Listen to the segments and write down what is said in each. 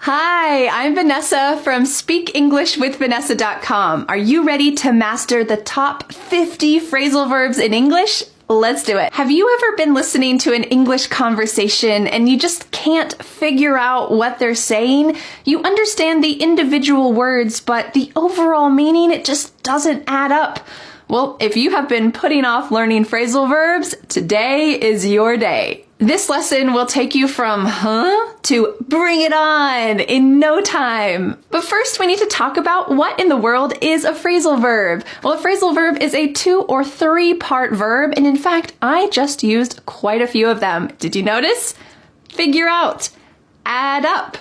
Hi, I'm Vanessa from SpeakEnglishWithVanessa.com. Are you ready to master the top 50 phrasal verbs in English? Let's do it. Have you ever been listening to an English conversation and you just can't figure out what they're saying? You understand the individual words, but the overall meaning, it just doesn't add up. Well, if you have been putting off learning phrasal verbs, today is your day. This lesson will take you from to bring it on in no time. But first, we need to talk about what in the world is a phrasal verb. Well, a phrasal verb is a 2 or 3 part verb, and in fact, I just used quite a few of them. Did you notice? Figure out, add up,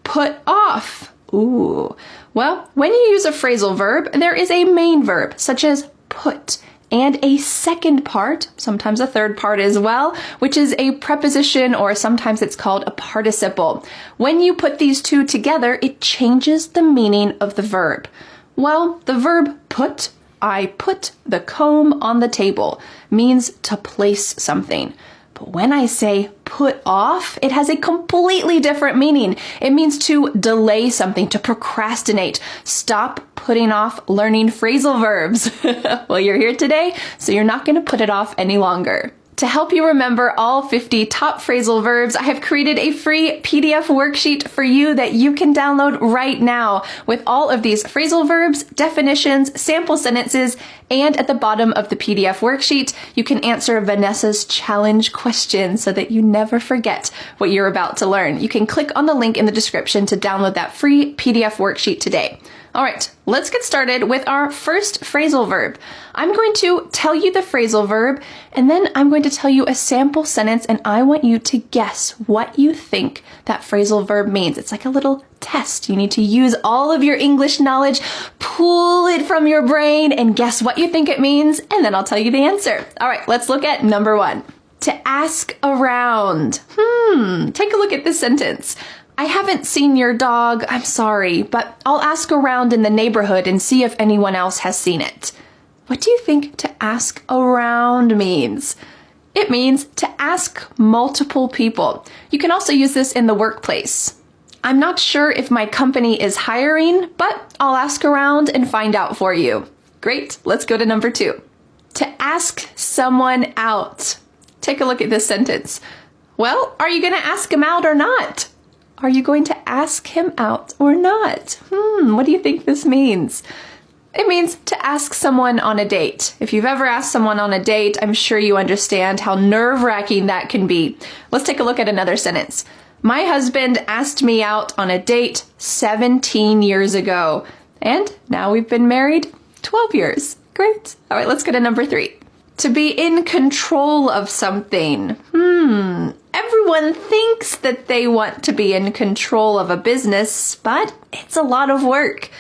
put off. Ooh. Well, when you use a phrasal verb, there is a main verb, such as put, and a second part, sometimes a third part as well, which is a preposition, or sometimes it's called a participle. When you put these two together, it changes the meaning of the verb. Well, the verb put, I put the comb on the table, means to place something. But when I say put off, it has a completely different meaning. It means to delay something, to procrastinate. Stop putting off learning phrasal verbs. Well, you're here today, so you're not going to put it off any longer. To help you remember all 50 top phrasal verbs, I have created a free PDF worksheet for you that you can download right now with all of these phrasal verbs, definitions, sample sentences, and at the bottom of the PDF worksheet, you can answer Vanessa's challenge question so that you never forget what you're about to learn. You can click on the link in the description to download that free PDF worksheet today. All right, let's get started with our first phrasal verb. I'm going to tell you the phrasal verb, and then I'm going to tell you a sample sentence, and I want you to guess what you think that phrasal verb means. It's like a little test. You need to use all of your English knowledge, pull it from your brain, and guess what you think it means, and then I'll tell you the answer. All right, let's look at number 1. To ask around. Take a look at this sentence. I haven't seen your dog, I'm sorry, but I'll ask around in the neighborhood and see if anyone else has seen it. What do you think to ask around means? It means to ask multiple people. You can also use this in the workplace. I'm not sure if my company is hiring, but I'll ask around and find out for you. Great, let's go to number 2. To ask someone out. Take a look at this sentence. Well, are you going to ask him out or not? Are you going to ask him out or not? What do you think this means? It means to ask someone on a date. If you've ever asked someone on a date, I'm sure you understand how nerve-wracking that can be. Let's take a look at another sentence. My husband asked me out on a date 17 years ago, and now we've been married 12 years. Great. All right, let's go to number 3. To be in control of something. Everyone thinks that they want to be in control of a business, but it's a lot of work.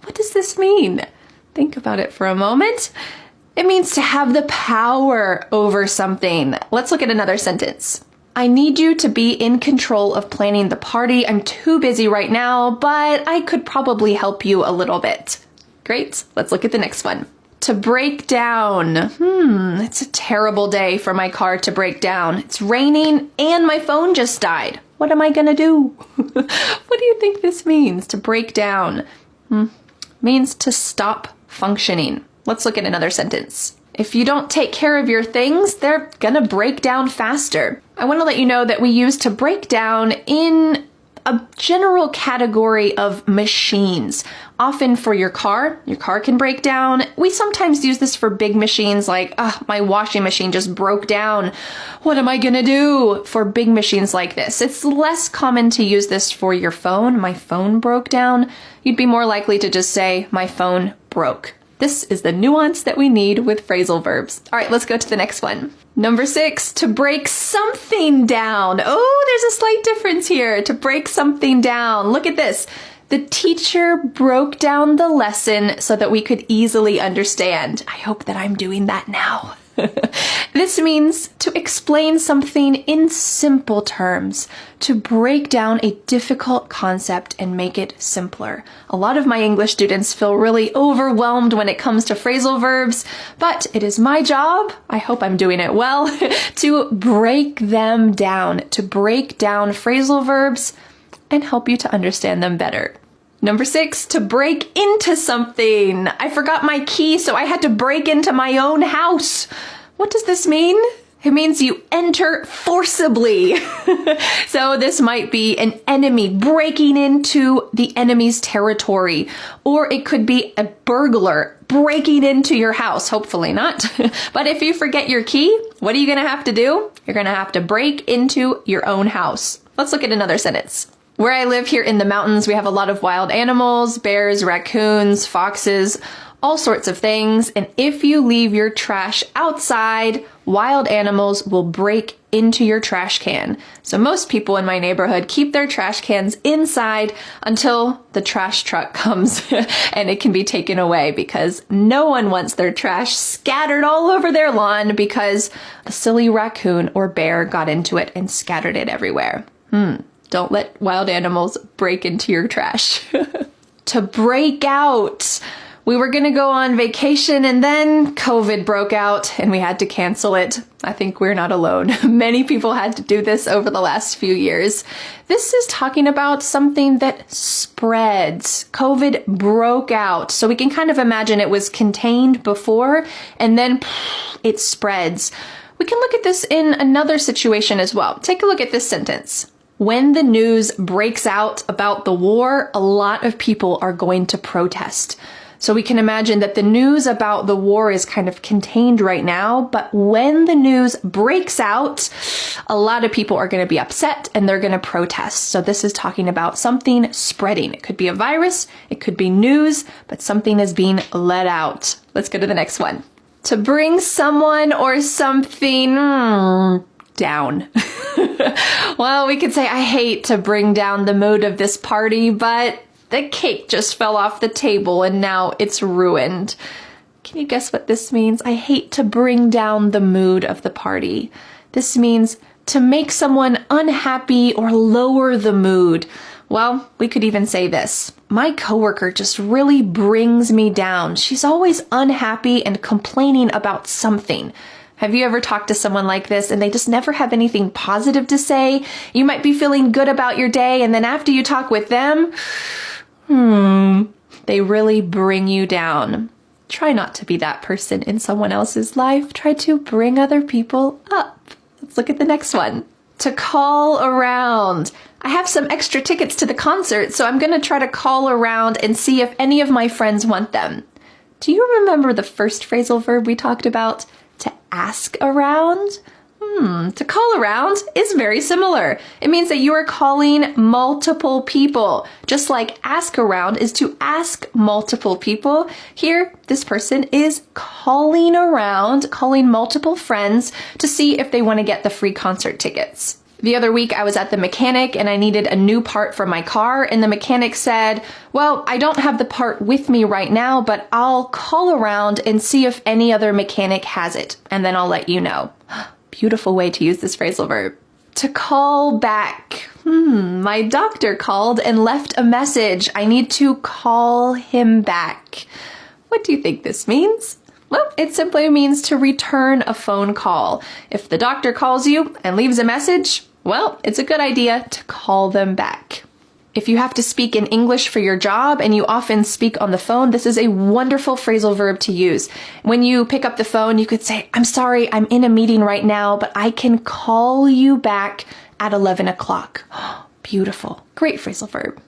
What does this mean? Think about it for a moment. It means to have the power over something. Let's look at another sentence. I need you to be in control of planning the party. I'm too busy right now, but I could probably help you a little bit. Great. Let's look at the next one. To break down. It's a terrible day for my car to break down. It's raining and my phone just died. What am I gonna do? What do you think this means, to break down? Means to stop functioning. Let's look at another sentence. If you don't take care of your things, they're gonna break down faster. I want to let you know that we use to break down in a general category of machines. Often for your car can break down. We sometimes use this for big machines like, my washing machine just broke down. What am I gonna do? For big machines like this. It's less common to use this for your phone. My phone broke down. You'd be more likely to just say, my phone broke. This is the nuance that we need with phrasal verbs. All right, let's go to the next one. Number 6, to break something down. Oh, there's a slight difference here. To break something down. Look at this. The teacher broke down the lesson so that we could easily understand. I hope that I'm doing that now. This means to explain something in simple terms, to break down a difficult concept and make it simpler. A lot of my English students feel really overwhelmed when it comes to phrasal verbs, but it is my job, I hope I'm doing it well, to break them down, to break down phrasal verbs and help you to understand them better. Number 6, to break into something. I forgot my key, so I had to break into my own house. What does this mean? It means you enter forcibly. So this might be an enemy breaking into the enemy's territory, or it could be a burglar breaking into your house. Hopefully not. But if you forget your key, what are you going to have to do? You're going to have to break into your own house. Let's look at another sentence. Where I live here in the mountains, we have a lot of wild animals, bears, raccoons, foxes, all sorts of things. And if you leave your trash outside, wild animals will break into your trash can. So most people in my neighborhood keep their trash cans inside until the trash truck comes and it can be taken away, because no one wants their trash scattered all over their lawn because a silly raccoon or bear got into it and scattered it everywhere. Don't let wild animals break into your trash. To break out. We were going to go on vacation and then COVID broke out and we had to cancel it. I think we're not alone. Many people had to do this over the last few years. This is talking about something that spreads. COVID broke out. So we can kind of imagine it was contained before and then it spreads. We can look at this in another situation as well. Take a look at this sentence. When the news breaks out about the war, a lot of people are going to protest. So we can imagine that the news about the war is kind of contained right now, but when the news breaks out, a lot of people are going to be upset and they're going to protest. So this is talking about something spreading. It could be a virus, it could be news, but something is being let out. Let's go to the next one. To bring someone or something down. Well, we could say, I hate to bring down the mood of this party, but the cake just fell off the table and now it's ruined. Can you guess what this means? I hate to bring down the mood of the party. This means to make someone unhappy or lower the mood. Well, we could even say this. My coworker just really brings me down. She's always unhappy and complaining about something. Have you ever talked to someone like this and they just never have anything positive to say? You might be feeling good about your day and then after you talk with them, they really bring you down. Try not to be that person in someone else's life. Try to bring other people up. Let's look at the next one. To call around. I have some extra tickets to the concert, so I'm going to try to call around and see if any of my friends want them. Do you remember the first phrasal verb we talked about? To ask around? To call around is very similar. It means that you are calling multiple people. Just like ask around is to ask multiple people. Here, this person is calling around, calling multiple friends to see if they want to get the free concert tickets. The other week I was at the mechanic and I needed a new part for my car and the mechanic said, well, I don't have the part with me right now, but I'll call around and see if any other mechanic has it and then I'll let you know. Beautiful way to use this phrasal verb. To call back. My doctor called and left a message. I need to call him back. What do you think this means? Well, it simply means to return a phone call. If the doctor calls you and leaves a message, well, it's a good idea to call them back. If you have to speak in English for your job and you often speak on the phone, this is a wonderful phrasal verb to use. When you pick up the phone, you could say, I'm sorry, I'm in a meeting right now, but I can call you back at 11 o'clock. Beautiful. Great phrasal verb.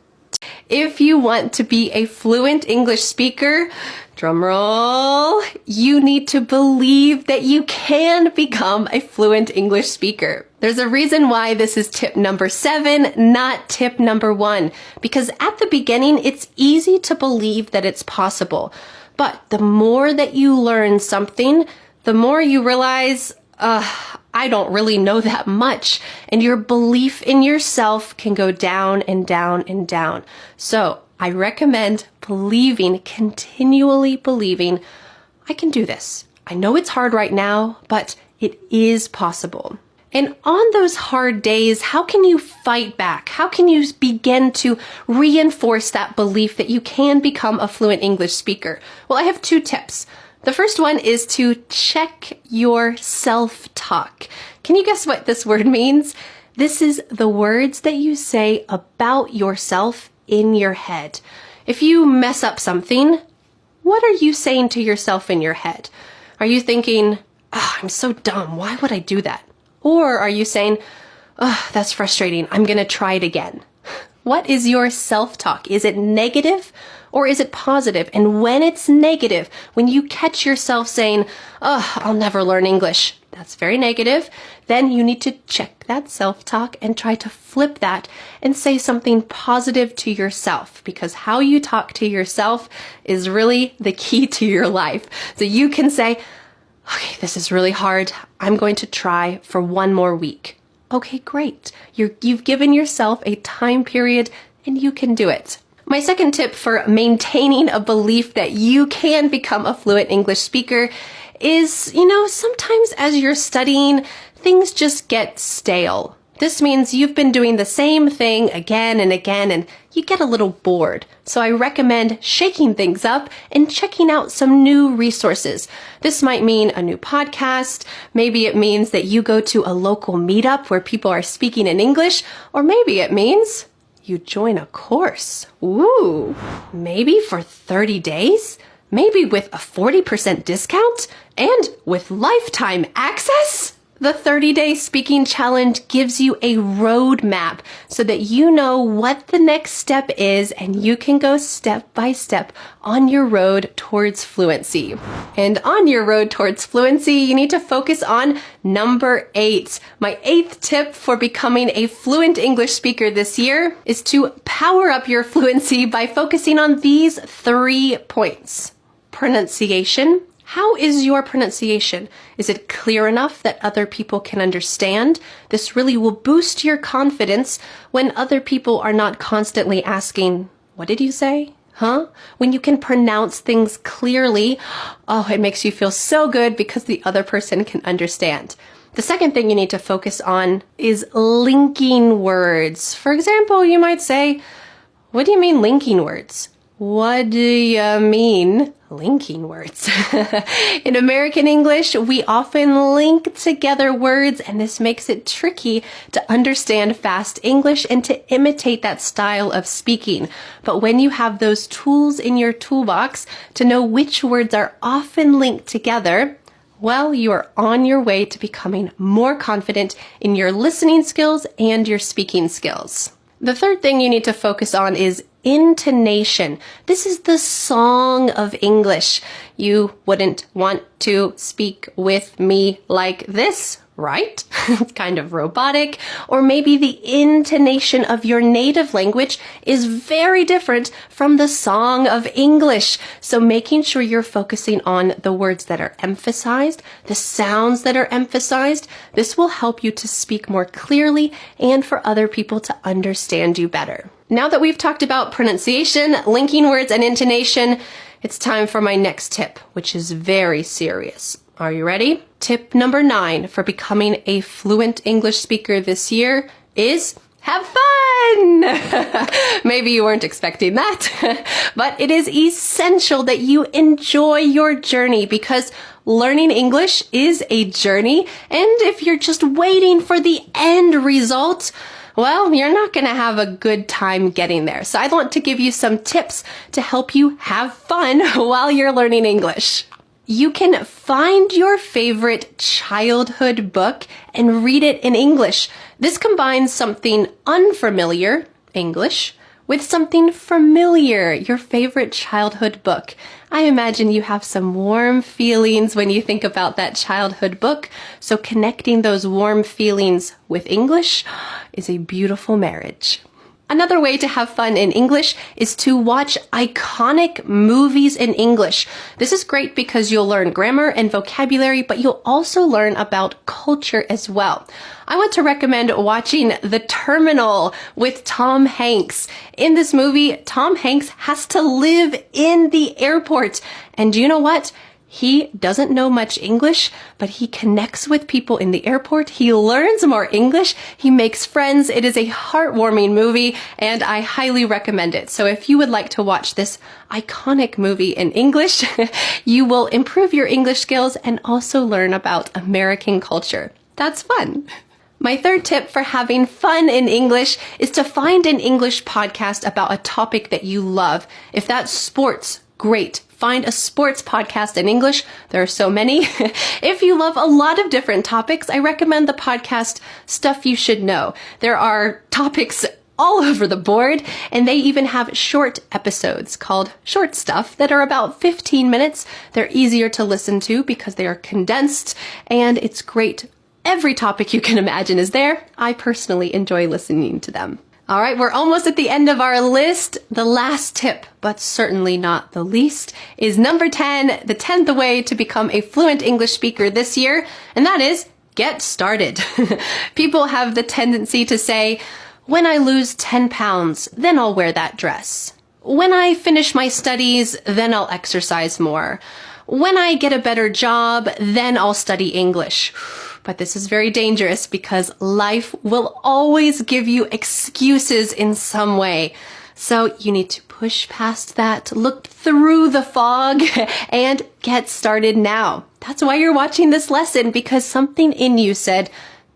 If you want to be a fluent English speaker, drumroll, you need to believe that you can become a fluent English speaker. There's a reason why this is tip number 7, not tip number 1, because at the beginning, it's easy to believe that it's possible. But the more that you learn something, the more you realize, I don't really know that much. And your belief in yourself can go down and down and down. So I recommend continually believing, I can do this. I know it's hard right now, but it is possible. And on those hard days, how can you fight back? How can you begin to reinforce that belief that you can become a fluent English speaker? Well, I have 2 tips. The first one is to check your self-talk. Can you guess what this word means? This is the words that you say about yourself in your head. If you mess up something, what are you saying to yourself in your head? Are you thinking, oh, I'm so dumb. Why would I do that? Or are you saying, oh, that's frustrating. I'm going to try it again. What is your self-talk? Is it negative or is it positive? And when it's negative, when you catch yourself saying, oh, I'll never learn English, that's very negative, then you need to check that self-talk and try to flip that and say something positive to yourself, because how you talk to yourself is really the key to your life. So you can say, okay, this is really hard. I'm going to try for one more week. Okay, great. You've given yourself a time period and you can do it. My second tip for maintaining a belief that you can become a fluent English speaker is, sometimes as you're studying, things just get stale. This means you've been doing the same thing again and again and you get a little bored. So I recommend shaking things up and checking out some new resources. This might mean a new podcast. Maybe it means that you go to a local meetup where people are speaking in English, or maybe it means you join a course. Ooh, maybe for 30 days? Maybe with a 40% discount and with lifetime access? The 30-day speaking challenge gives you a roadmap so that you know what the next step is and you can go step by step on your road towards fluency. And on your road towards fluency, you need to focus on number 8. My 8th tip for becoming a fluent English speaker this year is to power up your fluency by focusing on these 3 points. Pronunciation. How is your pronunciation? Is it clear enough that other people can understand? This really will boost your confidence when other people are not constantly asking, what did you say? Huh? When you can pronounce things clearly, oh, it makes you feel so good because the other person can understand. The second thing you need to focus on is linking words. For example, you might say, what do you mean linking words? What do you mean linking words? In American English, we often link together words, and this makes it tricky to understand fast English and to imitate that style of speaking. But when you have those tools in your toolbox to know which words are often linked together, well, you are on your way to becoming more confident in your listening skills and your speaking skills. The third thing you need to focus on is intonation. This is the song of English. You wouldn't want to speak with me like this, right? It's kind of robotic. Or maybe the intonation of your native language is very different from the song of English. So making sure you're focusing on the words that are emphasized, the sounds that are emphasized, this will help you to speak more clearly and for other people to understand you better. Now that we've talked about pronunciation, linking words, and intonation, it's time for my next tip, which is very serious. Are you ready? Tip number 9 for becoming a fluent English speaker this year is have fun! Maybe you weren't expecting that, but it is essential that you enjoy your journey because learning English is a journey, and if you're just waiting for the end result, well, you're not going to have a good time getting there. So I want to give you some tips to help you have fun while you're learning English. You can find your favorite childhood book and read it in English. This combines something unfamiliar, English, with something familiar, your favorite childhood book. I imagine you have some warm feelings when you think about that childhood book. So connecting those warm feelings with English is a beautiful marriage. Another way to have fun in English is to watch iconic movies in English. This is great because you'll learn grammar and vocabulary, but you'll also learn about culture as well. I want to recommend watching The Terminal with Tom Hanks. In this movie, Tom Hanks has to live in the airport. And you know what? He doesn't know much English, but he connects with people in the airport. He learns more English. He makes friends. It is a heartwarming movie, and I highly recommend it. So if you would like to watch this iconic movie in English, you will improve your English skills and also learn about American culture. That's fun. My third tip for having fun in English is to find an English podcast about a topic that you love. If that's sports, great. Find a sports podcast in English. There are so many. If you love a lot of different topics, I recommend the podcast Stuff You Should Know. There are topics all over the board, and they even have short episodes called Short Stuff that are about 15 minutes. They're easier to listen to because they are condensed, and it's great. Every topic you can imagine is there. I personally enjoy listening to them. All right, we're almost at the end of our list. The last tip, but certainly not the least, is number 10, the 10th way to become a fluent English speaker this year, and that is get started. People have the tendency to say, when I lose 10 pounds, then I'll wear that dress. When I finish my studies, then I'll exercise more. When I get a better job, then I'll study English. But this is very dangerous because life will always give you excuses in some way. So you need to push past that, look through the fog, and get started now. That's why you're watching this lesson, because something in you said,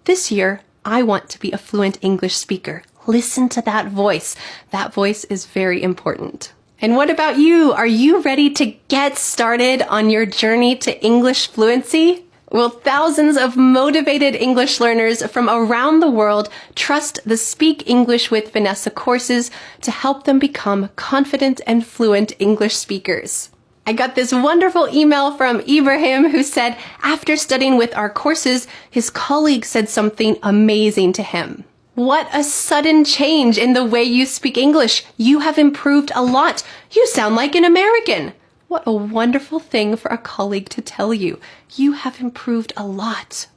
this year, I want to be a fluent English speaker. Listen to that voice. That voice is very important. And what about you? Are you ready to get started on your journey to English fluency? Well, thousands of motivated English learners from around the world trust the Speak English with Vanessa courses to help them become confident and fluent English speakers. I got this wonderful email from Ibrahim who said after studying with our courses, his colleague said something amazing to him. What a sudden change in the way you speak English. You have improved a lot. You sound like an American. What a wonderful thing for a colleague to tell you. You have improved a lot.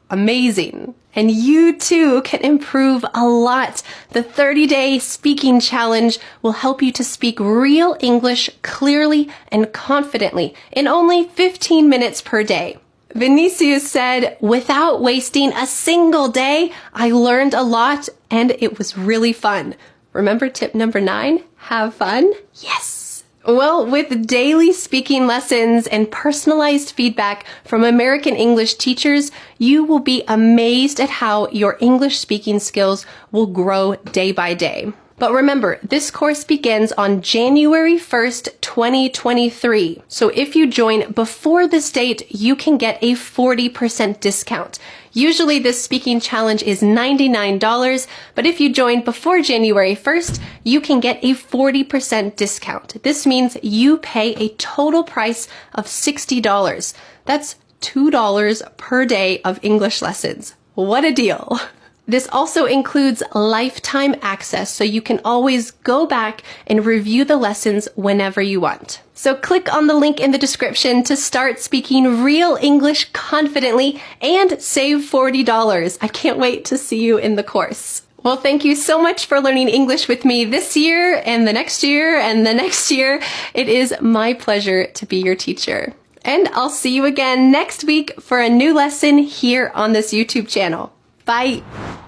Amazing. And you too can improve a lot. The 30-day speaking challenge will help you to speak real English clearly and confidently in only 15 minutes per day. Vinicius said, without wasting a single day, I learned a lot and it was really fun. Remember tip number 9? Have fun? Yes. Well, with daily speaking lessons and personalized feedback from American English teachers, you will be amazed at how your English speaking skills will grow day by day. But remember, this course begins on January 1st, 2023. So if you join before this date, you can get a 40% discount. Usually this speaking challenge is $99, but if you join before January 1st, you can get a 40% discount. This means you pay a total price of $60. That's $2 per day of English lessons. What a deal! This also includes lifetime access, so you can always go back and review the lessons whenever you want. So click on the link in the description to start speaking real English confidently and save $40. I can't wait to see you in the course. Well, thank you so much for learning English with me this year and the next year and the next year. It is my pleasure to be your teacher. And I'll see you again next week for a new lesson here on this YouTube channel. Bye.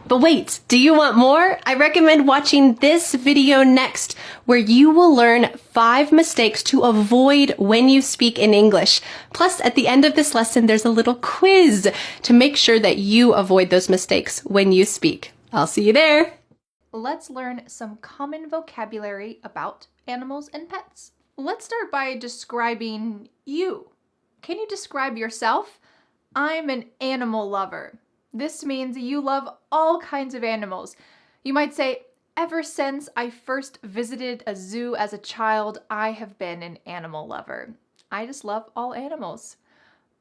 But wait, do you want more? I recommend watching this video next, where you will learn 5 mistakes to avoid when you speak in English. Plus, at the end of this lesson, there's a little quiz to make sure that you avoid those mistakes when you speak. I'll see you there. Let's learn some common vocabulary about animals and pets. Let's start by describing you. Can you describe yourself? I'm an animal lover. This means you love all kinds of animals. You might say, ever since I first visited a zoo as a child, I have been an animal lover. I just love all animals.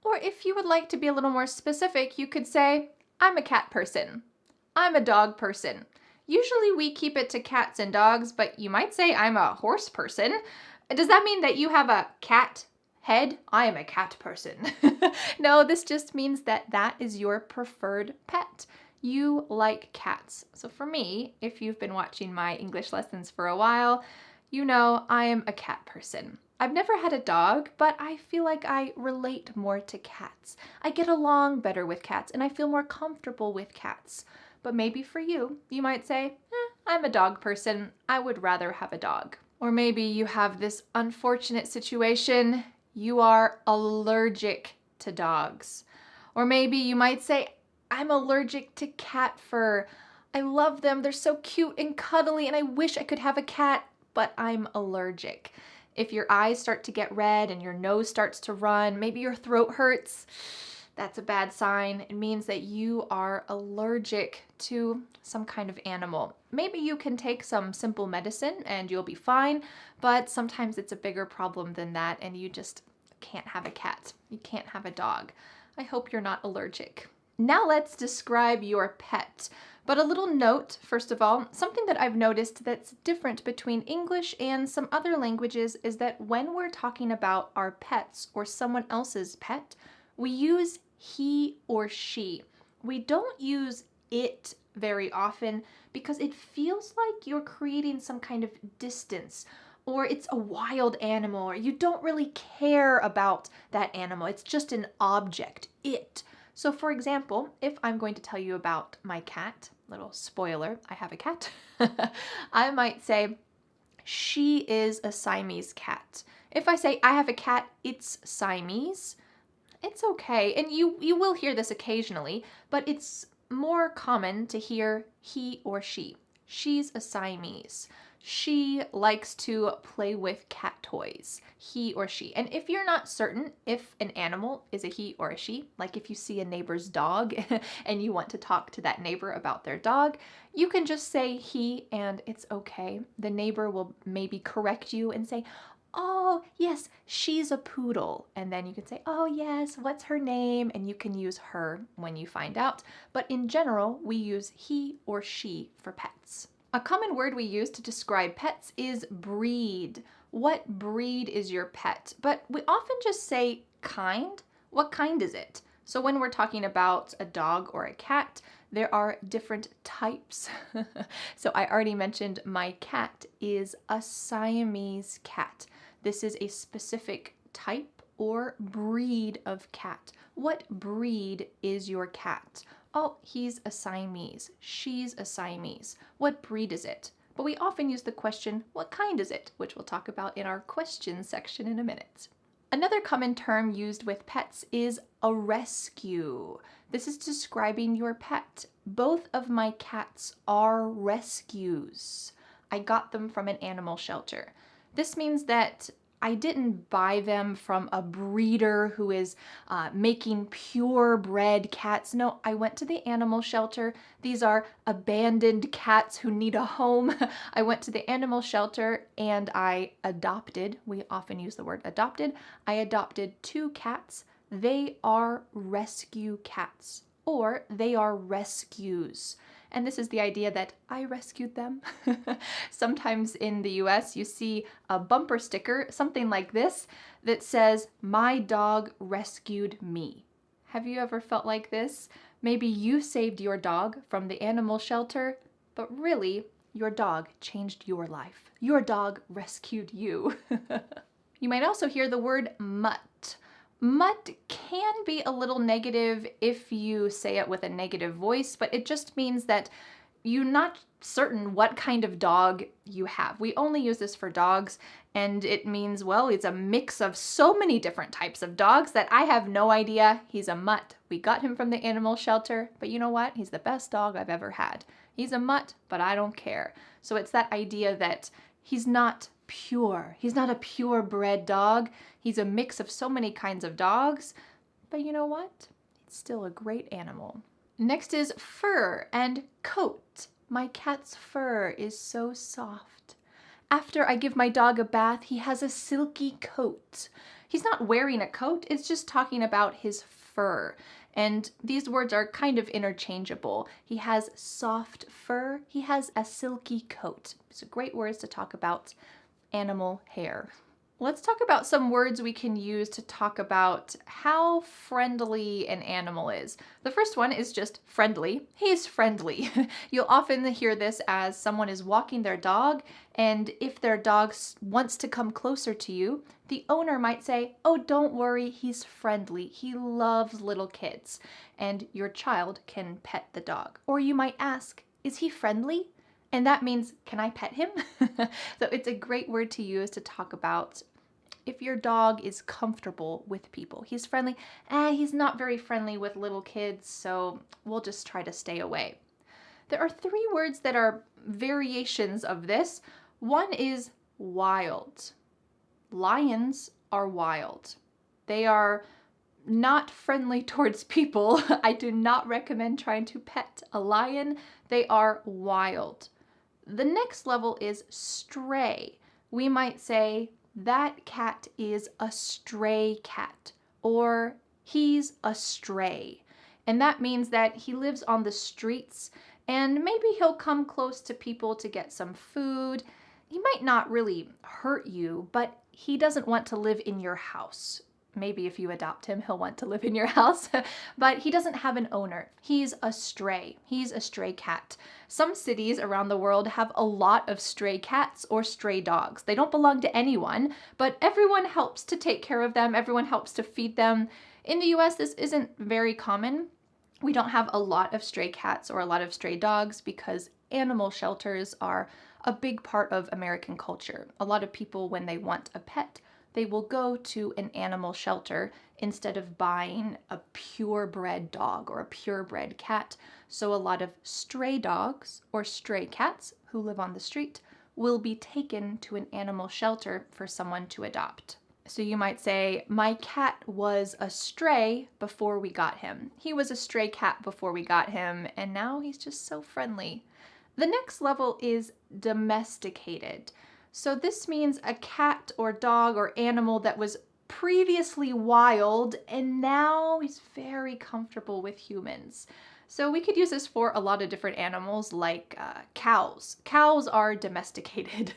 Or if you would like to be a little more specific, you could say, I'm a cat person. I'm a dog person. Usually we keep it to cats and dogs, but you might say I'm a horse person. Does that mean that you have a cat head? I am a cat person. No, this just means that that is your preferred pet. You like cats. So for me, if you've been watching my English lessons for a while, you know I am a cat person. I've never had a dog, but I feel like I relate more to cats. I get along better with cats and I feel more comfortable with cats. But maybe for you, you might say, I'm a dog person. I would rather have a dog. Or maybe you have this unfortunate situation. You are allergic to dogs. Or maybe you might say, I'm allergic to cat fur. I love them. They're so cute and cuddly, and I wish I could have a cat, but I'm allergic. If your eyes start to get red and your nose starts to run, maybe your throat hurts, that's a bad sign. It means that you are allergic to some kind of animal. Maybe you can take some simple medicine and you'll be fine, but sometimes it's a bigger problem than that and you just can't have a cat. You can't have a dog. I hope you're not allergic. Now let's describe your pet. But a little note, first of all, something that I've noticed that's different between English and some other languages is that when we're talking about our pets or someone else's pet, we use he or she. We don't use it very often because it feels like you're creating some kind of distance, or it's a wild animal, or you don't really care about that animal. It's just an object, it. So for example, if I'm going to tell you about my cat, little spoiler, I have a cat, I might say, she is a Siamese cat. If I say I have a cat, it's Siamese, it's okay. And you will hear this occasionally, but it's more common to hear he or she. She's a Siamese. She likes to play with cat toys, he or she. And if you're not certain if an animal is a he or a she, like if you see a neighbor's dog and you want to talk to that neighbor about their dog, you can just say he and it's okay. The neighbor will maybe correct you and say, oh, yes, she's a poodle. And then you can say, oh, yes, what's her name? And you can use her when you find out. But in general, we use he or she for pets. A common word we use to describe pets is breed. What breed is your pet? But we often just say kind. What kind is it? So when we're talking about a dog or a cat, there are different types. So I already mentioned my cat is a Siamese cat. This is a specific type or breed of cat. What breed is your cat? Oh, he's a Siamese. She's a Siamese. What breed is it? But we often use the question, what kind is it? Which we'll talk about in our questions section in a minute. Another common term used with pets is a rescue. This is describing your pet. Both of my cats are rescues. I got them from an animal shelter. This means that I didn't buy them from a breeder who is making purebred cats. No, I went to the animal shelter. These are abandoned cats who need a home. I went to the animal shelter and I adopted, we often use the word adopted, I adopted 2 cats. They are rescue cats, or they are rescues. And this is the idea that I rescued them. Sometimes in the US, you see a bumper sticker, something like this, that says, my dog rescued me. Have you ever felt like this? Maybe you saved your dog from the animal shelter, but really, your dog changed your life. Your dog rescued you. You might also hear the word mutt. Mutt can be a little negative if you say it with a negative voice, but it just means that you're not certain what kind of dog you have. We only use this for dogs, and it means, well, it's a mix of so many different types of dogs that I have no idea. He's a mutt. We got him from the animal shelter, but you know what? He's the best dog I've ever had. He's a mutt, but I don't care. So it's that idea that he's not pure. He's not a purebred dog. He's a mix of so many kinds of dogs, but you know what? It's still a great animal. Next is fur and coat. My cat's fur is so soft. After I give my dog a bath, he has a silky coat. He's not wearing a coat, it's just talking about his fur. And these words are kind of interchangeable. He has soft fur, he has a silky coat. These are great words to talk about animal hair. Let's talk about some words we can use to talk about how friendly an animal is. The first one is just friendly. He's friendly. You'll often hear this as someone is walking their dog, and if their dog wants to come closer to you, the owner might say, oh, don't worry, he's friendly. He loves little kids. And your child can pet the dog. Or you might ask, is he friendly? And that means, can I pet him? So it's a great word to use to talk about if your dog is comfortable with people. He's friendly. He's not very friendly with little kids, so we'll just try to stay away. There are 3 words that are variations of this. One is wild. Lions are wild. They are not friendly towards people. I do not recommend trying to pet a lion. They are wild. The next level is stray. We might say, that cat is a stray cat, or he's a stray. And that means that he lives on the streets, and maybe he'll come close to people to get some food. He might not really hurt you, but he doesn't want to live in your house. Maybe if you adopt him, he'll want to live in your house, but he doesn't have an owner. He's a stray. He's a stray cat. Some cities around the world have a lot of stray cats or stray dogs. They don't belong to anyone, but everyone helps to take care of them. Everyone helps to feed them. In the US, this isn't very common. We don't have a lot of stray cats or a lot of stray dogs because animal shelters are a big part of American culture. A lot of people, when they want a pet, they will go to an animal shelter instead of buying a purebred dog or a purebred cat. So a lot of stray dogs or stray cats who live on the street will be taken to an animal shelter for someone to adopt. So you might say, my cat was a stray before we got him. He was a stray cat before we got him, and now he's just so friendly. The next level is domesticated. So this means a cat or dog or animal that was previously wild and now is very comfortable with humans. So we could use this for a lot of different animals like cows. Cows are domesticated.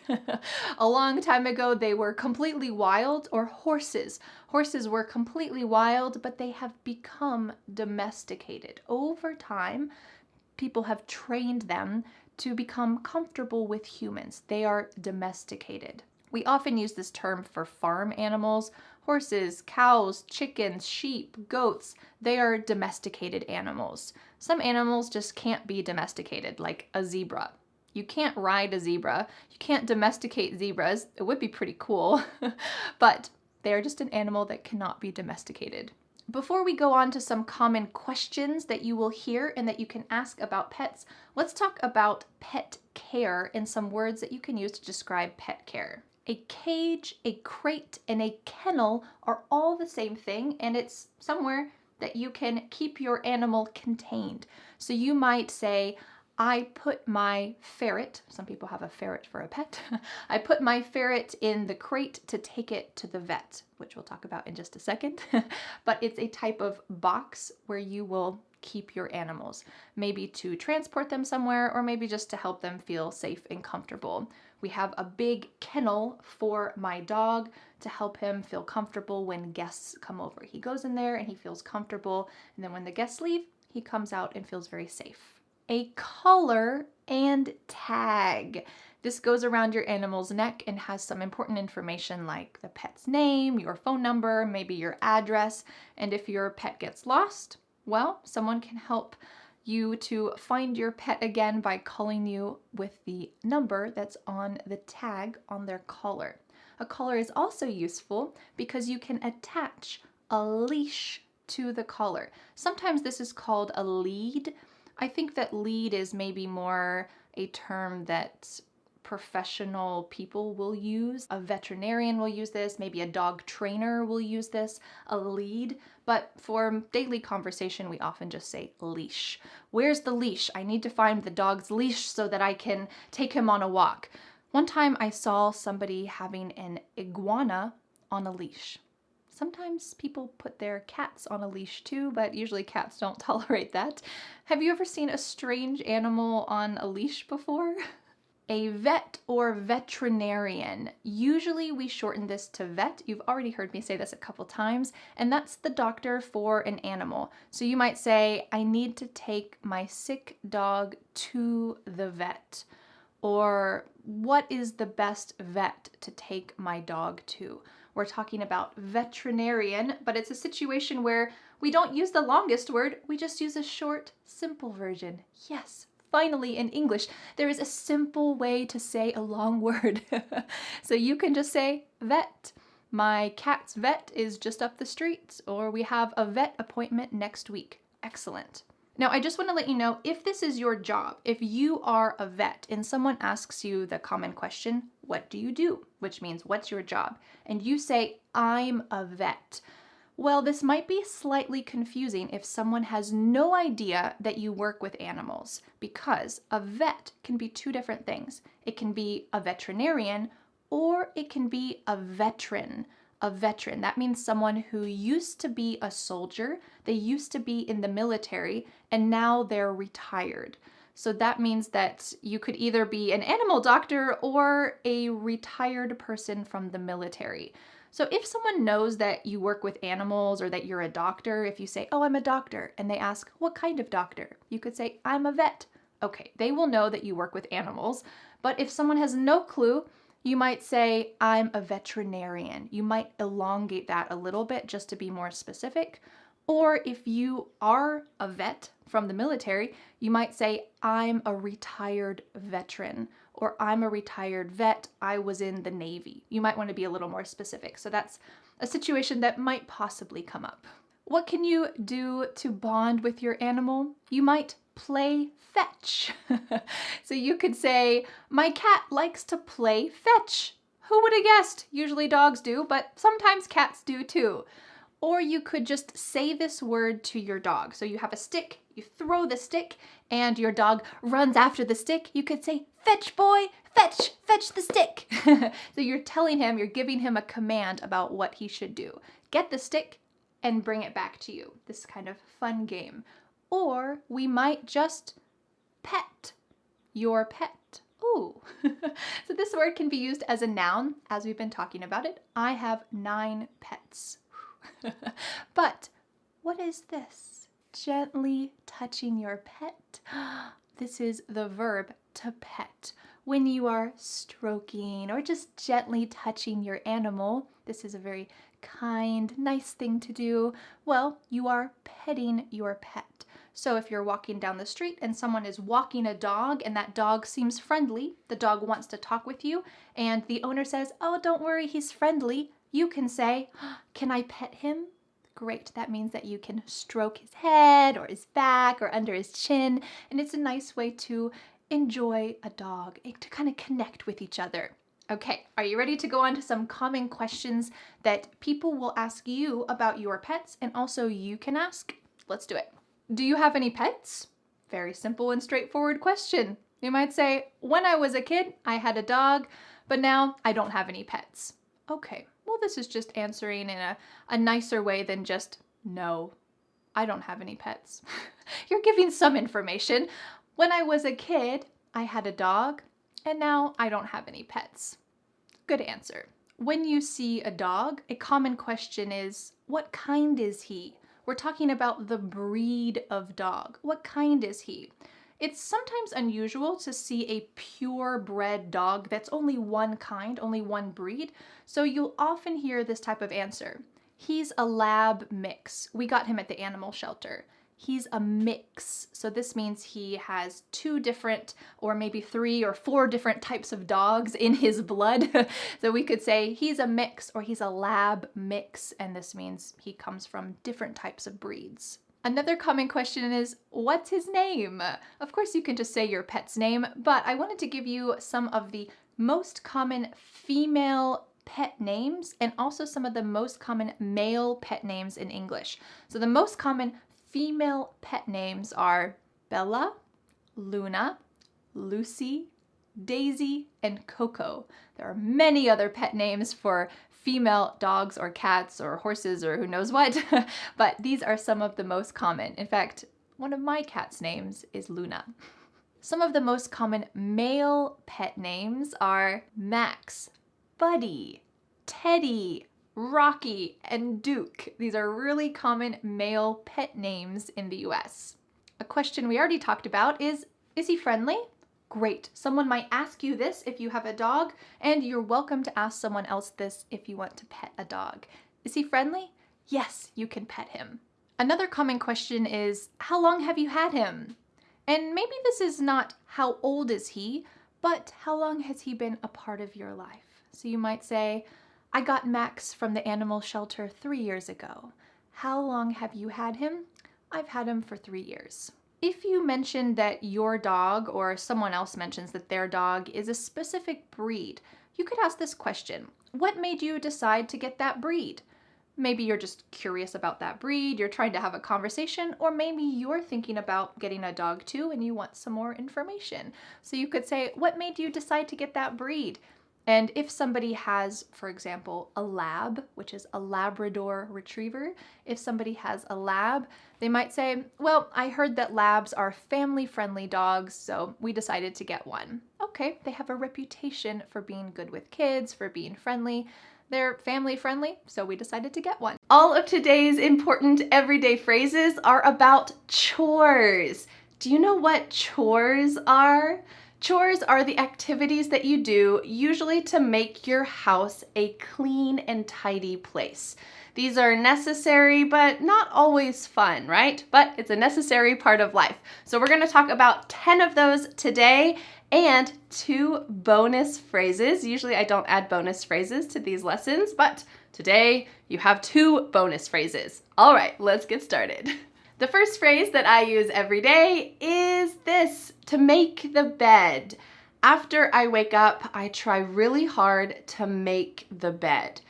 A long time ago they were completely wild, or horses. Horses were completely wild, but they have become domesticated. Over time, people have trained them to become comfortable with humans. They are domesticated. We often use this term for farm animals. Horses, cows, chickens, sheep, goats, they are domesticated animals. Some animals just can't be domesticated, like a zebra. You can't ride a zebra. You can't domesticate zebras. It would be pretty cool, but they are just an animal that cannot be domesticated. Before we go on to some common questions that you will hear and that you can ask about pets, let's talk about pet care and some words that you can use to describe pet care. A cage, a crate, and a kennel are all the same thing, and it's somewhere that you can keep your animal contained. So you might say, I put my ferret, some people have a ferret for a pet, I put my ferret in the crate to take it to the vet, which we'll talk about in just a second. But it's a type of box where you will keep your animals, maybe to transport them somewhere or maybe just to help them feel safe and comfortable. We have a big kennel for my dog to help him feel comfortable when guests come over. He goes in there and he feels comfortable, and then when the guests leave, he comes out and feels very safe. A collar and tag. This goes around your animal's neck and has some important information like the pet's name, your phone number, maybe your address, and if your pet gets lost, well, someone can help you to find your pet again by calling you with the number that's on the tag on their collar. A collar is also useful because you can attach a leash to the collar. Sometimes this is called a lead. I think that lead is maybe more a term that professional people will use. A veterinarian will use this, maybe a dog trainer will use this, a lead. But for daily conversation, we often just say leash. Where's the leash? I need to find the dog's leash so that I can take him on a walk. One time I saw somebody having an iguana on a leash. Sometimes people put their cats on a leash too, but usually cats don't tolerate that. Have you ever seen a strange animal on a leash before? A vet or veterinarian. Usually we shorten this to vet. You've already heard me say this a couple times, and that's the doctor for an animal. So you might say, I need to take my sick dog to the vet. Or what is the best vet to take my dog to? We're talking about veterinarian, but it's a situation where we don't use the longest word, we just use a short, simple version. Yes, finally in English, there is a simple way to say a long word. So you can just say vet. My cat's vet is just up the street, or we have a vet appointment next week. Excellent. Now, I just want to let you know, if this is your job, if you are a vet and someone asks you the common question, what do you do? Which means, what's your job? And you say, I'm a vet. Well, this might be slightly confusing if someone has no idea that you work with animals, because a vet can be two different things. It can be a veterinarian, or it can be a veteran. A veteran, that means someone who used to be a soldier, they used to be in the military, and now they're retired. So that means that you could either be an animal doctor or a retired person from the military. So if someone knows that you work with animals or that you're a doctor, if you say, oh, I'm a doctor, and they ask, what kind of doctor? You could say, I'm a vet. Okay, they will know that you work with animals. But if someone has no clue, you might say, I'm a veterinarian. You might elongate that a little bit just to be more specific. Or if you are a vet from the military, you might say, I'm a retired veteran, or I'm a retired vet, I was in the Navy. You might want to be a little more specific. So that's a situation that might possibly come up. What can you do to bond with your animal? You might play fetch. So you could say, my cat likes to play fetch. Who would have guessed? Usually dogs do, but sometimes cats do too. Or you could just say this word to your dog. So you have a stick, you throw the stick, and your dog runs after the stick. You could say, fetch boy, fetch, fetch the stick. So you're telling him, you're giving him a command about what he should do. Get the stick and bring it back to you. This kind of fun game. Or we might just pet your pet. Ooh. So this word can be used as a noun, as we've been talking about it. I have 9 pets. But what is this? Gently touching your pet. This is the verb to pet. When you are stroking or just gently touching your animal, this is a very kind, nice thing to do. Well, you are petting your pet. So if you're walking down the street and someone is walking a dog and that dog seems friendly, the dog wants to talk with you, and the owner says, oh, don't worry, he's friendly, you can say, can I pet him? Great, that means that you can stroke his head or his back or under his chin, and it's a nice way to enjoy a dog, to kind of connect with each other. Okay, are you ready to go on to some common questions that people will ask you about your pets and also you can ask? Let's do it. Do you have any pets? Very simple and straightforward question. You might say, when I was a kid, I had a dog, but now I don't have any pets. Okay, well, this is just answering in a nicer way than just, no, I don't have any pets. You're giving some information. When I was a kid, I had a dog, and now I don't have any pets. Good answer. When you see a dog, a common question is, what kind is he? We're talking about the breed of dog. What kind is he? It's sometimes unusual to see a purebred dog that's only one kind, only one breed, so you'll often hear this type of answer. He's a lab mix. We got him at the animal shelter. He's a mix. So this means he has 2 different, or maybe 3 or 4 different types of dogs in his blood. So we could say he's a mix or he's a lab mix, and this means he comes from different types of breeds. Another common question is, what's his name? Of course, you can just say your pet's name, but I wanted to give you some of the most common female pet names and also some of the most common male pet names in English. So the most common female pet names are Bella, Luna, Lucy, Daisy, and Coco. There are many other pet names for female dogs or cats or horses or who knows what, but these are some of the most common. In fact, one of my cat's names is Luna. Some of the most common male pet names are Max, Buddy, Teddy, Rocky, and Duke. These are really common male pet names in the US. A question we already talked about is he friendly? Great. Someone might ask you this if you have a dog, and you're welcome to ask someone else this if you want to pet a dog. Is he friendly? Yes, you can pet him. Another common question is, how long have you had him? And maybe this is not how old is he, but how long has he been a part of your life? So you might say, I got Max from the animal shelter 3 years ago. How long have you had him? I've had him for 3 years. If you mention that your dog or someone else mentions that their dog is a specific breed, you could ask this question: what made you decide to get that breed? Maybe you're just curious about that breed, you're trying to have a conversation, or maybe you're thinking about getting a dog too and you want some more information. So you could say, what made you decide to get that breed? And if somebody has, for example, a lab, which is a Labrador retriever, if somebody has a lab, they might say, well, I heard that labs are family-friendly dogs, so we decided to get one. Okay, they have a reputation for being good with kids, for being friendly. They're family-friendly, so we decided to get one. All of today's important everyday phrases are about chores. Do you know what chores are? Chores are the activities that you do, usually to make your house a clean and tidy place. These are necessary, but not always fun, right? But it's a necessary part of life. So we're gonna talk about 10 of those today and 2 bonus phrases. Usually I don't add bonus phrases to these lessons, but today you have 2 bonus phrases. All right, let's get started. The first phrase that I use every day is this: to make the bed. After I wake up, I try really hard to make the bed.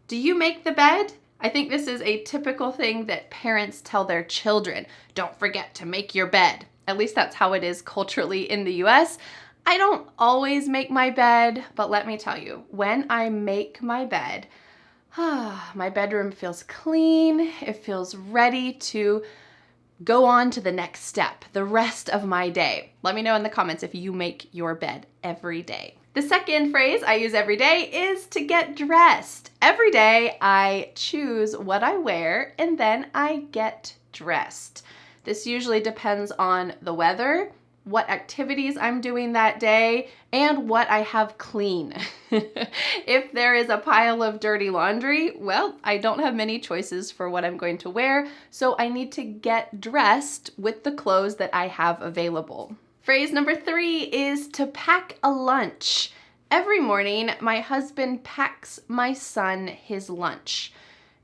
Do you make the bed? I think this is a typical thing that parents tell their children. Don't forget to make your bed. At least that's how it is culturally in the US. I don't always make my bed, but let me tell you, when I make my bed, my bedroom feels clean. It feels ready to go on to the next step, the rest of my day. Let me know in the comments if you make your bed every day. The second phrase I use every day is to get dressed. Every day I choose what I wear and then I get dressed. This usually depends on the weather, what activities I'm doing that day, and what I have clean. If there is a pile of dirty laundry, well, I don't have many choices for what I'm going to wear, so I need to get dressed with the clothes that I have available. Phrase number 3 is to pack a lunch. Every morning, my husband packs my son his lunch.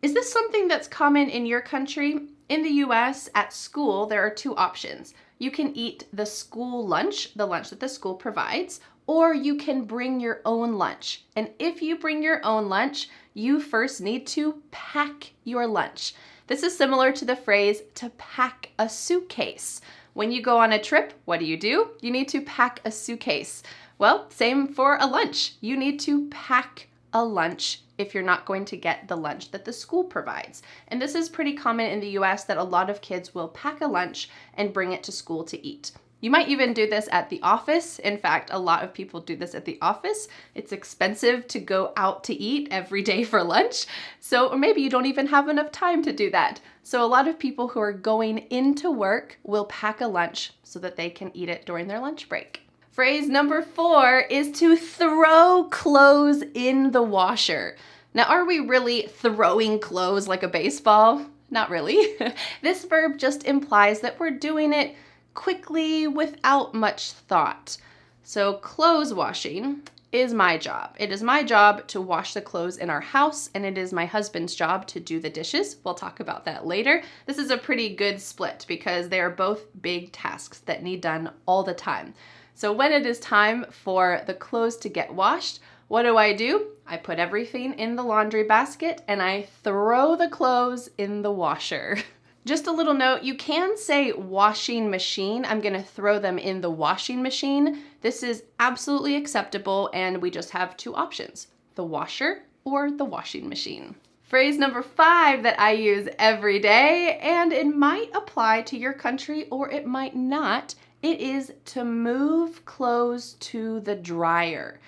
Is this something that's common in your country? In the US, at school, there are 2 options. You can eat the school lunch, the lunch that the school provides, or you can bring your own lunch. And if you bring your own lunch, you first need to pack your lunch. This is similar to the phrase to pack a suitcase. When you go on a trip, what do? You need to pack a suitcase. Well, same for a lunch. You need to pack a lunch if you're not going to get the lunch that the school provides. And this is pretty common in the US that a lot of kids will pack a lunch and bring it to school to eat. You might even do this at the office. In fact, a lot of people do this at the office. It's expensive to go out to eat every day for lunch. So, or maybe you don't even have enough time to do that. So a lot of people who are going into work will pack a lunch so that they can eat it during their lunch break. Phrase number 4 is to throw clothes in the washer. Now, are we really throwing clothes like a baseball? Not really. This verb just implies that we're doing it quickly without much thought. So clothes washing is my job. It is my job to wash the clothes in our house, and it is my husband's job to do the dishes. We'll talk about that later. This is a pretty good split because they are both big tasks that need done all the time. So when it is time for the clothes to get washed, what do? I put everything in the laundry basket and I throw the clothes in the washer. Just a little note, you can say washing machine. I'm gonna throw them in the washing machine. This is absolutely acceptable, and we just have 2 options, the washer or the washing machine. Phrase number 5 that I use every day, and it might apply to your country or it might not, it is to move clothes to the dryer.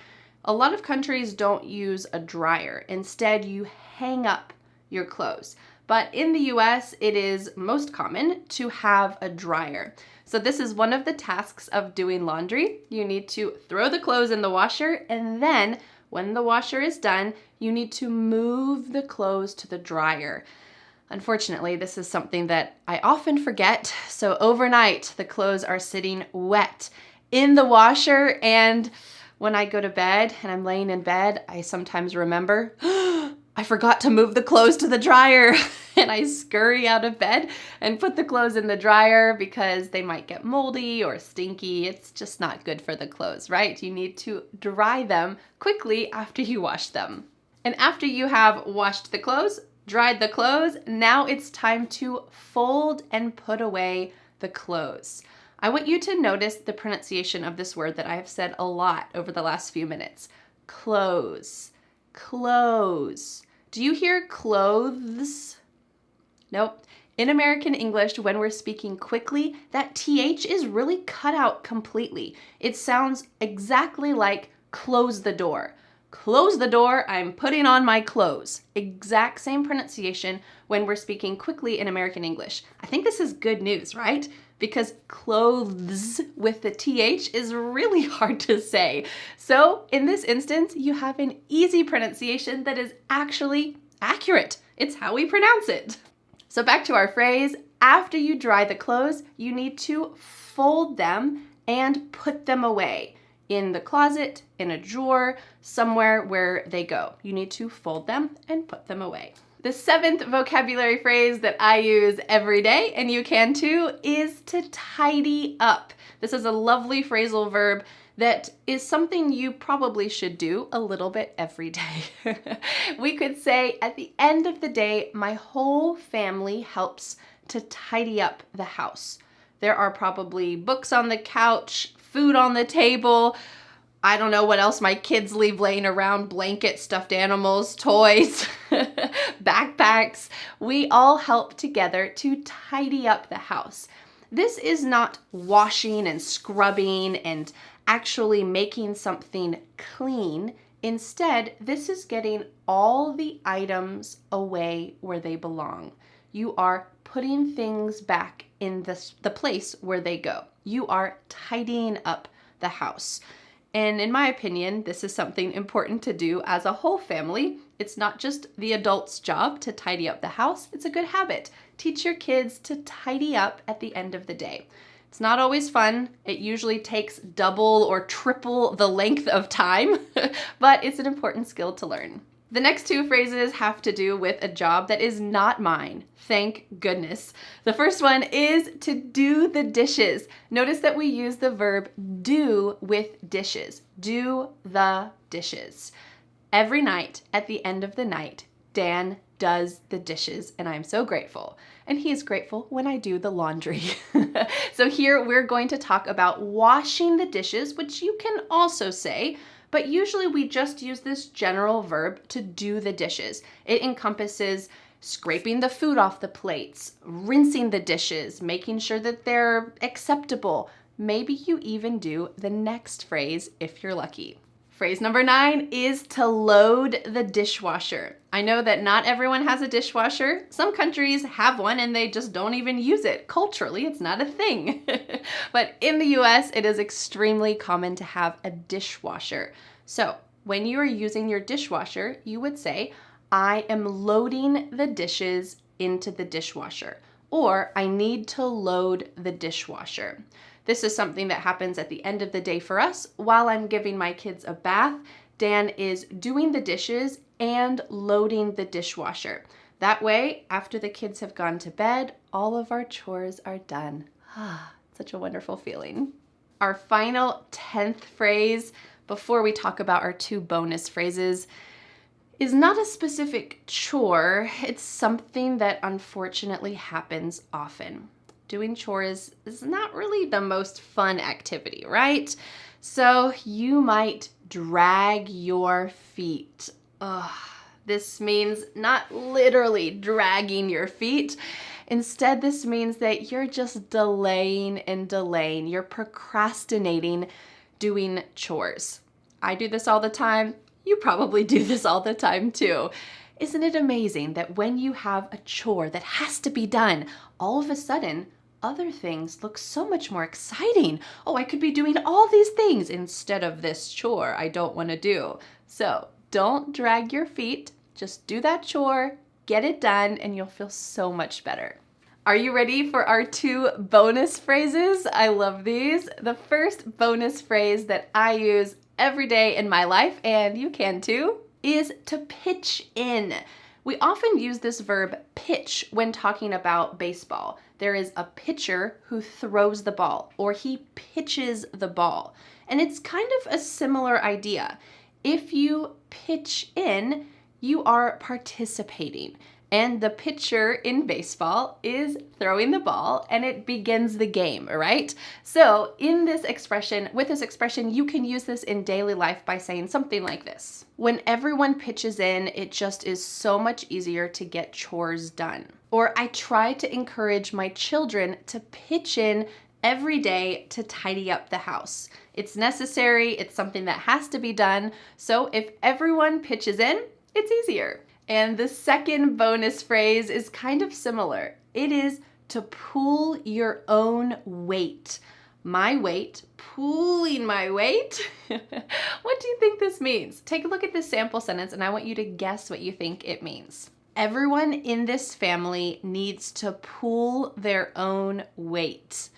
A lot of countries don't use a dryer. Instead, you hang up your clothes. But in the US, it is most common to have a dryer. So this is one of the tasks of doing laundry. You need to throw the clothes in the washer, and then when the washer is done, you need to move the clothes to the dryer. Unfortunately, this is something that I often forget. So overnight, the clothes are sitting wet in the washer, and when I go to bed and I'm laying in bed, I sometimes remember, I forgot to move the clothes to the dryer. And I scurry out of bed and put the clothes in the dryer because they might get moldy or stinky. It's just not good for the clothes, right? You need to dry them quickly after you wash them. And after you have washed the clothes, dried the clothes, now it's time to fold and put away the clothes. I want you to notice the pronunciation of this word that I have said a lot over the last few minutes. Clothes, clothes. Do you hear clothes? Nope. In American English, when we're speaking quickly, that TH is really cut out completely. It sounds exactly like close the door. Close the door, I'm putting on my clothes. Exact same pronunciation when we're speaking quickly in American English. I think this is good news, right? Because clothes with the TH is really hard to say. So in this instance, you have an easy pronunciation that is actually accurate. It's how we pronounce it. So back to our phrase, after you dry the clothes, you need to fold them and put them away in the closet, in a drawer, somewhere where they go. You need to fold them and put them away. The 7th vocabulary phrase that I use every day, and you can too, is to tidy up. This is a lovely phrasal verb that is something you probably should do a little bit every day. We could say, at the end of the day, my whole family helps to tidy up the house. There are probably books on the couch, food on the table. I don't know what else my kids leave laying around, blankets, stuffed animals, toys, backpacks. We all help together to tidy up the house. This is not washing and scrubbing and actually making something clean. Instead, this is getting all the items away where they belong. You are putting things back in the place where they go. You are tidying up the house. And in my opinion, this is something important to do as a whole family. It's not just the adult's job to tidy up the house, it's a good habit. Teach your kids to tidy up at the end of the day. It's not always fun. It usually takes double or triple the length of time, but it's an important skill to learn. The next 2 phrases have to do with a job that is not mine. Thank goodness. The first one is to do the dishes. Notice that we use the verb do with dishes. Do the dishes. Every night at the end of the night, Dan does the dishes, and I'm so grateful. And he is grateful when I do the laundry. So here we're going to talk about washing the dishes, which you can also say, but usually we just use this general verb to do the dishes. It encompasses scraping the food off the plates, rinsing the dishes, making sure that they're acceptable. Maybe you even do the next phrase if you're lucky. Phrase number 9 is to load the dishwasher. I know that not everyone has a dishwasher. Some countries have one and they just don't even use it. Culturally, it's not a thing. But in the US, it is extremely common to have a dishwasher. So when you are using your dishwasher, you would say, I am loading the dishes into the dishwasher, or I need to load the dishwasher. This is something that happens at the end of the day for us. While I'm giving my kids a bath, Dan is doing the dishes and loading the dishwasher. That way, after the kids have gone to bed, all of our chores are done. Such a wonderful feeling. Our final 10th phrase, before we talk about our 2 bonus phrases, is not a specific chore. It's something that unfortunately happens often. Doing chores is not really the most fun activity, right? So you might drag your feet. This means not literally dragging your feet. Instead, this means that you're just delaying and delaying. You're procrastinating doing chores. I do this all the time. You probably do this all the time too. Isn't it amazing that when you have a chore that has to be done, all of a sudden, other things look so much more exciting. Oh, I could be doing all these things instead of this chore I don't want to do. So don't drag your feet. Just do that chore, get it done, and you'll feel so much better. Are you ready for our 2 bonus phrases? I love these. The first bonus phrase that I use every day in my life, and you can too, is to pitch in. We often use this verb pitch when talking about baseball. There is a pitcher who throws the ball, or he pitches the ball. And it's kind of a similar idea. If you pitch in, you are participating. And the pitcher in baseball is throwing the ball and it begins the game, all right? So with this expression, you can use this in daily life by saying something like this. When everyone pitches in, it just is so much easier to get chores done. Or I try to encourage my children to pitch in every day to tidy up the house. It's necessary, it's something that has to be done. So if everyone pitches in, it's easier. And the second bonus phrase is kind of similar. It is to pull your own weight. My weight, pulling my weight. What do you think this means? Take a look at this sample sentence and I want you to guess what you think it means. Everyone in this family needs to pull their own weight.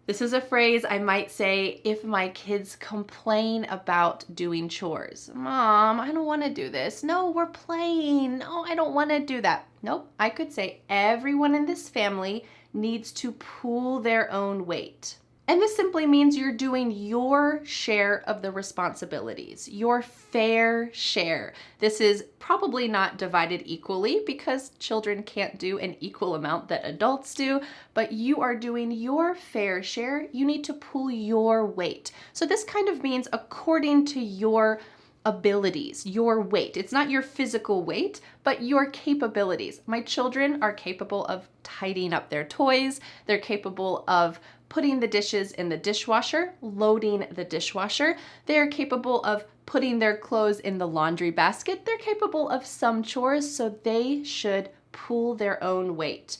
This is a phrase I might say if my kids complain about doing chores. Mom, I don't want to do this. No, we're playing. No, I don't want to do that. Nope, I could say everyone in this family needs to pull their own weight. And this simply means you're doing your share of the responsibilities, your fair share. This is probably not divided equally because children can't do an equal amount that adults do, but you are doing your fair share. You need to pull your weight. So this kind of means according to your abilities, your weight. It's not your physical weight, but your capabilities. My children are capable of tidying up their toys. They're capable of putting the dishes in the dishwasher, loading the dishwasher. They are capable of putting their clothes in the laundry basket. They're capable of some chores, so they should pull their own weight.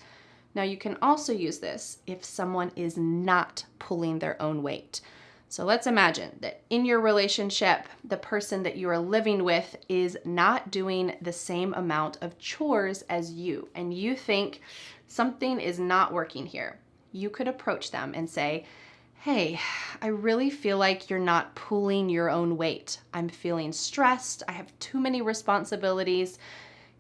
Now you can also use this if someone is not pulling their own weight. So let's imagine that in your relationship, the person that you are living with is not doing the same amount of chores as you, and you think something is not working here. You could approach them and say, hey, I really feel like you're not pulling your own weight. I'm feeling stressed. I have too many responsibilities.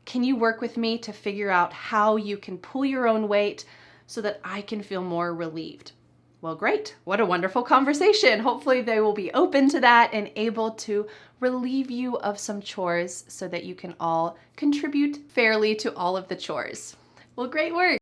Can you work with me to figure out how you can pull your own weight so that I can feel more relieved? Well, great. What a wonderful conversation. Hopefully they will be open to that and able to relieve you of some chores so that you can all contribute fairly to all of the chores. Well, great work.